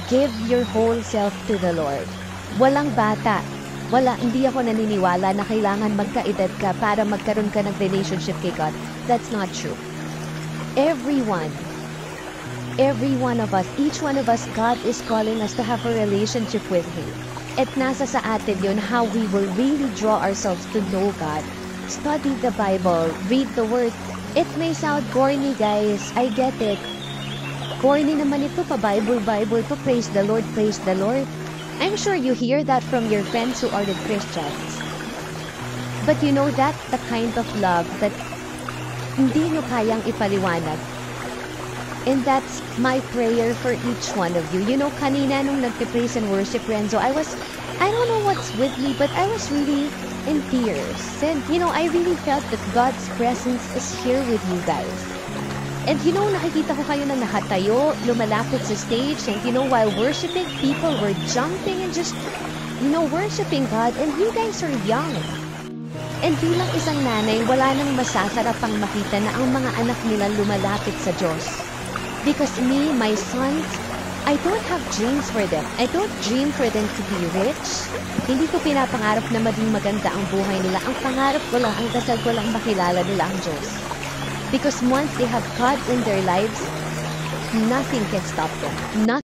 give your whole self to the Lord. Walang bata. Hindi ako naniniwala na kailangan magkaedad ka para magkaroon ka ng relationship kay God. That's not true. Every one of us, each one of us, God is calling us to have a relationship with Him. At nasa sa atin yun, how we will really draw ourselves to know God. Study the Bible, read the Word. It may sound corny, guys. I get it. Corny naman ito pa Bible to praise the Lord. I'm sure you hear that from your friends who are the Christians. But you know that the kind of love that hindi nyo kayang ipaliwanag. And that's my prayer for each one of you. You know, kanina nung nagpe-praise and worship, Renzo, I don't know what's with me, but I was really in tears. And, you know, I really felt that God's presence is here with you guys. And, you know, nakikita ko kayo na nakatayo, lumalapit sa stage, and, you know, while worshiping, people were jumping and just, you know, worshiping God, and you guys are young. And bilang isang nanay, wala nang masasarap pang makita na ang mga anak nila lumalapit sa Diyos. Because me, my sons, I don't have dreams for them. I don't dream for them to be rich. Hindi ko pinapangarap na maging maganda ang buhay nila. Ang pangarap ko lang, ang dasal ko lang makilala nila ang Diyos. Because once they have God in their lives, nothing can stop them.